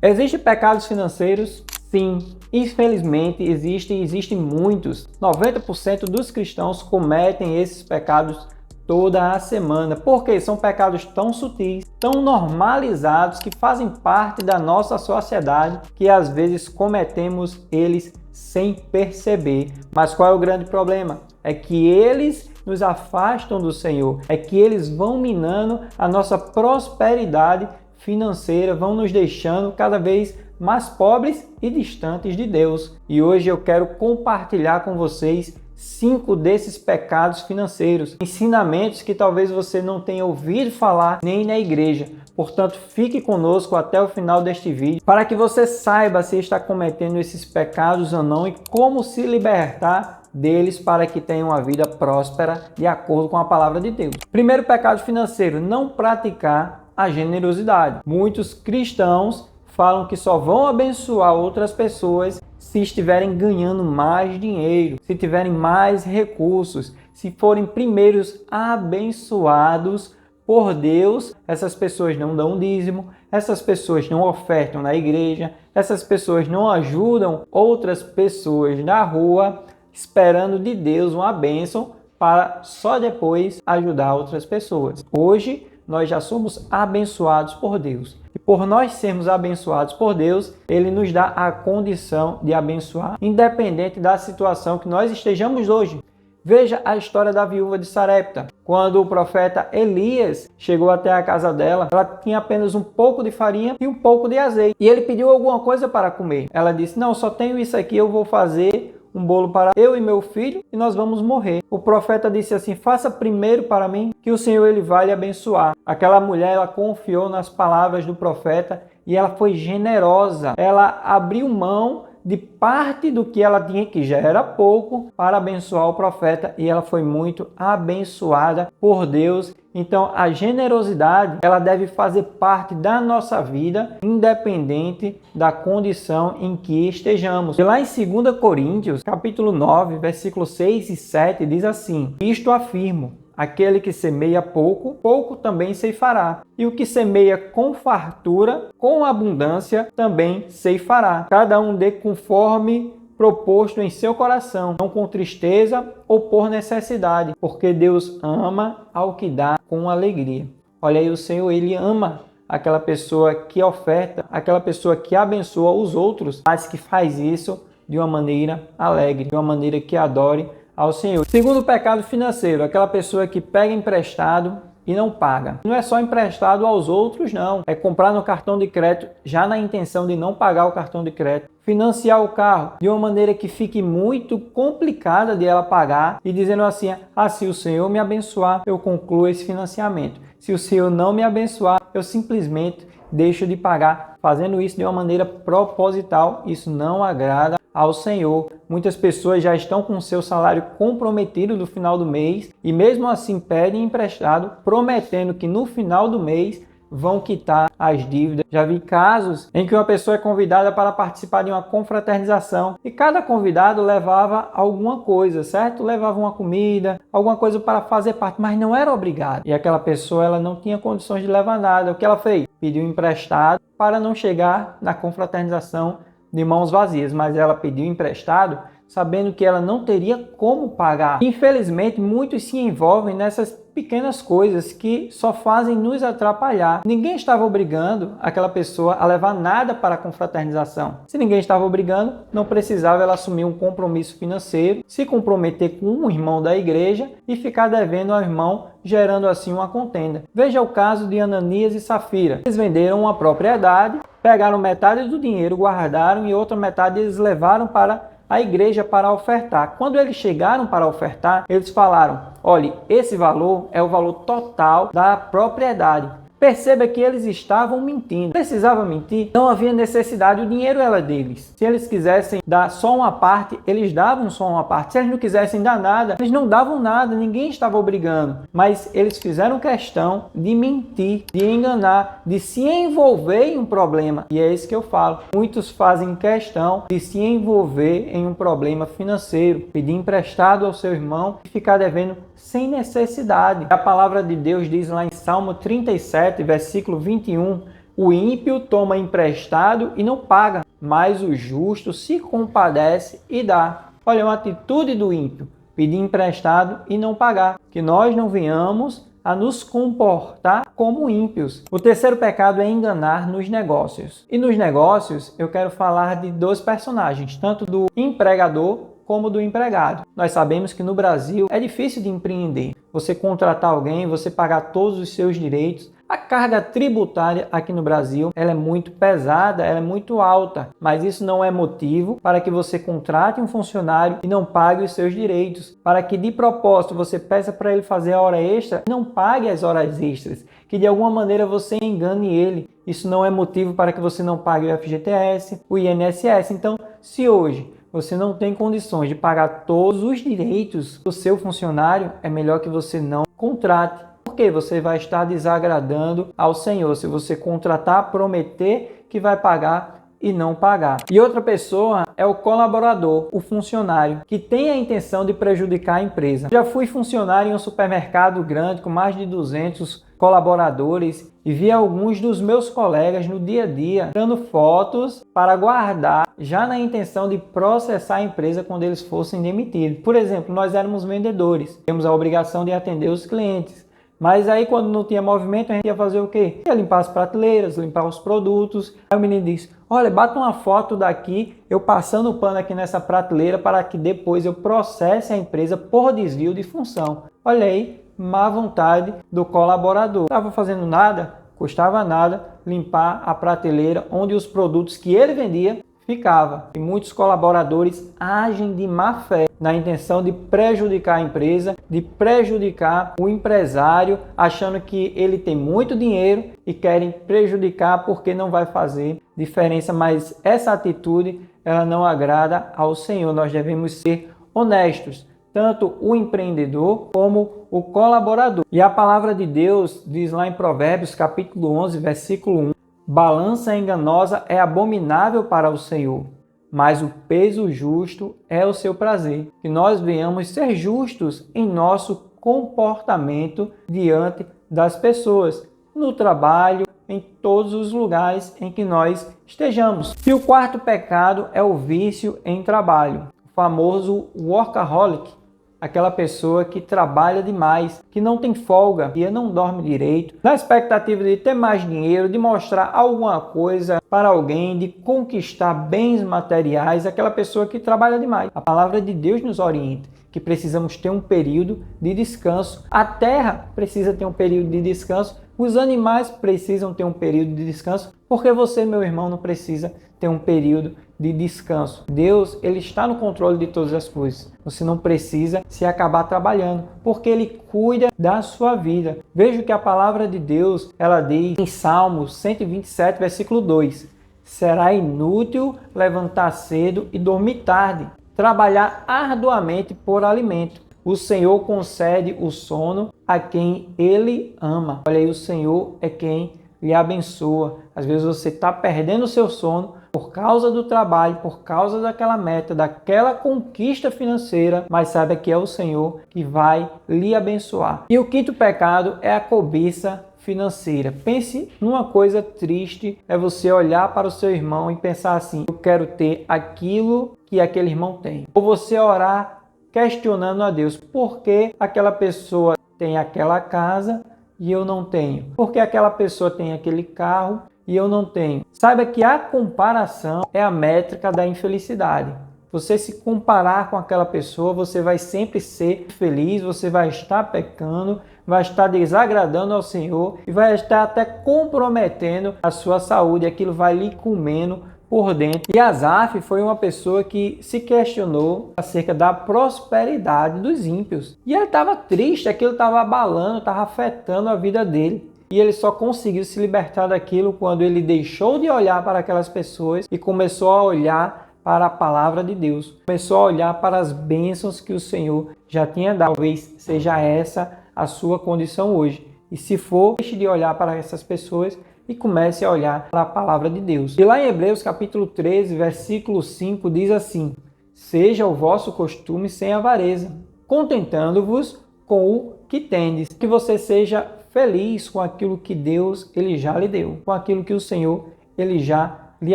Existem pecados financeiros? Sim, infelizmente existem muitos. 90% dos cristãos cometem esses pecados toda a semana, porque são pecados tão sutis, tão normalizados, que fazem parte da nossa sociedade, que às vezes cometemos eles sem perceber. Mas qual é o grande problema? É que eles nos afastam do Senhor, é que eles vão minando a nossa prosperidade financeira, vão nos deixando cada vez mais pobres e distantes de Deus. E hoje eu quero compartilhar com vocês 5 desses pecados financeiros, ensinamentos que talvez você não tenha ouvido falar nem na igreja. Portanto, fique conosco até o final deste vídeo para que você saiba se está cometendo esses pecados ou não e como se libertar deles para que tenha uma vida próspera de acordo com a palavra de Deus. Primeiro pecado financeiro, não praticar a generosidade. Muitos cristãos falam que só vão abençoar outras pessoas se estiverem ganhando mais dinheiro, se tiverem mais recursos, se forem primeiros abençoados por Deus. Essas pessoas não dão dízimo, essas pessoas não ofertam na igreja, essas pessoas não ajudam outras pessoas na rua, esperando de Deus uma bênção para só depois ajudar outras pessoas. Hoje, nós já somos abençoados por Deus. E por nós sermos abençoados por Deus, Ele nos dá a condição de abençoar, independente da situação que nós estejamos hoje. Veja a história da viúva de Sarepta. Quando o profeta Elias chegou até a casa dela, ela tinha apenas um pouco de farinha e um pouco de azeite. E ele pediu alguma coisa para comer. Ela disse, não, só tenho isso aqui, eu vou fazer um bolo para eu e meu filho e nós vamos morrer. O profeta disse assim, faça primeiro para mim que o Senhor ele vai lhe abençoar. Aquela mulher, ela confiou nas palavras do profeta e ela foi generosa. Ela abriu mão de parte do que ela tinha, que já era pouco, para abençoar o profeta, e ela foi muito abençoada por Deus. Então, a generosidade, ela deve fazer parte da nossa vida, independente da condição em que estejamos. E lá em 2 Coríntios, capítulo 9, versículos 6 e 7, diz assim, isto afirmo, aquele que semeia pouco, pouco também ceifará. E o que semeia com fartura, com abundância, também ceifará. Cada um dê conforme proposto em seu coração, não com tristeza ou por necessidade, porque Deus ama ao que dá com alegria. Olha aí, o Senhor, Ele ama aquela pessoa que oferta, aquela pessoa que abençoa os outros, mas que faz isso de uma maneira alegre, de uma maneira que adore ao Senhor. Segundo pecado financeiro, aquela pessoa que pega emprestado e não paga. Não é só emprestado aos outros, não. É comprar no cartão de crédito já na intenção de não pagar o cartão de crédito. Financiar o carro de uma maneira que fique muito complicada de ela pagar e dizendo assim, se o Senhor me abençoar, eu concluo esse financiamento. Se o Senhor não me abençoar, eu simplesmente deixo de pagar. Fazendo isso de uma maneira proposital, isso não agrada ao Senhor. Muitas pessoas já estão com o seu salário comprometido no final do mês e mesmo assim pedem emprestado, prometendo que no final do mês vão quitar as dívidas. Já vi casos em que uma pessoa é convidada para participar de uma confraternização e cada convidado levava alguma coisa, certo? Levava uma comida, alguma coisa para fazer parte, mas não era obrigado. E aquela pessoa, ela não tinha condições de levar nada. O que ela fez? Pediu emprestado para não chegar na confraternização de mãos vazias, mas ela pediu emprestado sabendo que ela não teria como pagar. Infelizmente, muitos se envolvem nessas pequenas coisas que só fazem nos atrapalhar. Ninguém estava obrigando aquela pessoa a levar nada para a confraternização. Se ninguém estava obrigando, não precisava ela assumir um compromisso financeiro, se comprometer com um irmão da igreja e ficar devendo ao irmão, gerando assim uma contenda. Veja o caso de Ananias e Safira. Eles venderam uma propriedade, pegaram metade do dinheiro, guardaram e outra metade eles levaram para a igreja para ofertar. Quando eles chegaram para ofertar, eles falaram, olha, esse valor é o valor total da propriedade. Perceba que eles estavam mentindo. Precisava mentir? Não havia necessidade, o dinheiro era deles. Se eles quisessem dar só uma parte, eles davam só uma parte. Se eles não quisessem dar nada, eles não davam nada, ninguém estava obrigando. Mas eles fizeram questão de mentir, de enganar, de se envolver em um problema. E é isso que eu falo. Muitos fazem questão de se envolver em um problema financeiro, pedir emprestado ao seu irmão e ficar devendo sem necessidade. A palavra de Deus diz lá em Salmo 37, versículo 21, O ímpio toma emprestado e não paga, mas o justo se compadece e dá. Olha, uma atitude do ímpio, pedir emprestado e não pagar. Que nós não venhamos a nos comportar como ímpios. O terceiro pecado é enganar nos negócios. E nos negócios eu quero falar de dois personagens, tanto do empregador como do empregado. Nós sabemos que no Brasil é difícil de empreender. Você contratar alguém, você pagar todos os seus direitos. A carga tributária aqui no Brasil ela é muito pesada, ela é muito alta, mas isso não é motivo para que você contrate um funcionário e não pague os seus direitos, para que de propósito você peça para ele fazer a hora extra e não pague as horas extras, que de alguma maneira você engane ele. Isso não é motivo para que você não pague o FGTS, o INSS. Então, se hoje você não tem condições de pagar todos os direitos do seu funcionário, é melhor que você não contrate. Porque você vai estar desagradando ao Senhor se você contratar, prometer que vai pagar e não pagar. E outra pessoa é o colaborador, o funcionário, que tem a intenção de prejudicar a empresa. Já fui funcionário em um supermercado grande com mais de 200 colaboradores e vi alguns dos meus colegas no dia a dia tirando fotos para guardar, já na intenção de processar a empresa quando eles fossem demitidos. Por exemplo, nós éramos vendedores, temos a obrigação de atender os clientes. Mas aí quando não tinha movimento, a gente ia fazer o quê? Ia limpar as prateleiras, limpar os produtos. Aí o menino disse, olha, bata uma foto daqui, eu passando o pano aqui nessa prateleira para que depois eu processe a empresa por desvio de função. Olha aí, má vontade do colaborador. Não estava fazendo nada, custava nada limpar a prateleira onde os produtos que ele vendia ficava. E muitos colaboradores agem de má fé, na intenção de prejudicar a empresa, de prejudicar o empresário, achando que ele tem muito dinheiro e querem prejudicar porque não vai fazer diferença. Mas essa atitude, ela não agrada ao Senhor. Nós devemos ser honestos, tanto o empreendedor como o colaborador. E a palavra de Deus diz lá em Provérbios, capítulo 11, versículo 1, balança enganosa é abominável para o Senhor, mas o peso justo é o seu prazer. Que nós venhamos ser justos em nosso comportamento diante das pessoas, no trabalho, em todos os lugares em que nós estejamos. E o quarto pecado é o vício em trabalho, o famoso workaholic. Aquela pessoa que trabalha demais, que não tem folga, que não dorme direito, na expectativa de ter mais dinheiro, de mostrar alguma coisa para alguém, de conquistar bens materiais, aquela pessoa que trabalha demais. A palavra de Deus nos orienta que precisamos ter um período de descanso. A terra precisa ter um período de descanso, os animais precisam ter um período de descanso, porque você, meu irmão, não precisa ter um período de descanso. Deus, ele está no controle de todas as coisas. Você não precisa se acabar trabalhando, porque ele cuida da sua vida. Veja que a palavra de Deus, ela diz em Salmos 127, versículo 2: será inútil levantar cedo e dormir tarde, trabalhar arduamente por alimento. O Senhor concede o sono a quem ele ama. Olha aí, o Senhor é quem lhe abençoa. Às vezes você está perdendo o seu sono por causa do trabalho, por causa daquela meta, daquela conquista financeira, mas saiba que é o Senhor que vai lhe abençoar. E o quinto pecado é a cobiça financeira. Pense numa coisa triste, é você olhar para o seu irmão e pensar assim, eu quero ter aquilo que aquele irmão tem. Ou você orar questionando a Deus, por que aquela pessoa tem aquela casa e eu não tenho? Por que aquela pessoa tem aquele carro e eu não tenho? Saiba que a comparação é a métrica da infelicidade. Você se comparar com aquela pessoa, você vai sempre ser feliz, você vai estar pecando, vai estar desagradando ao Senhor e vai estar até comprometendo a sua saúde. Aquilo vai lhe comendo por dentro. E Asaf foi uma pessoa que se questionou acerca da prosperidade dos ímpios. E ele estava triste, aquilo estava abalando, estava afetando a vida dele. E ele só conseguiu se libertar daquilo quando ele deixou de olhar para aquelas pessoas e começou a olhar para a palavra de Deus. Começou a olhar para as bênçãos que o Senhor já tinha dado. Talvez seja essa a sua condição hoje. E se for, deixe de olhar para essas pessoas e comece a olhar para a palavra de Deus. E lá em Hebreus capítulo 13, versículo 5, diz assim: seja o vosso costume sem avareza, contentando-vos com o que tendes, que você seja feliz com aquilo que Deus ele já lhe deu, com aquilo que o Senhor ele já lhe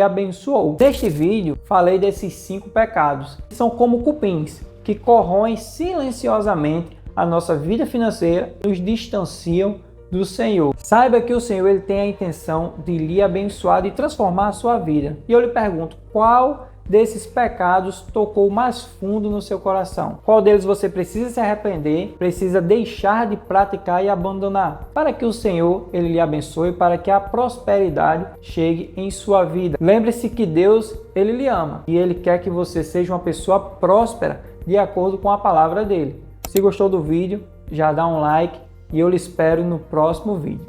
abençoou. Neste vídeo, falei desses 5 pecados, que são como cupins, que corroem silenciosamente a nossa vida financeira e nos distanciam do Senhor. Saiba que o Senhor ele tem a intenção de lhe abençoar e transformar a sua vida. E eu lhe pergunto, qual desses pecados tocou mais fundo no seu coração? Qual deles você precisa se arrepender, precisa deixar de praticar e abandonar, para que o Senhor ele lhe abençoe, para que a prosperidade chegue em sua vida? Lembre-se que Deus ele lhe ama e ele quer que você seja uma pessoa próspera de acordo com a palavra dele. Se gostou do vídeo, já dá um like e eu lhe espero no próximo vídeo.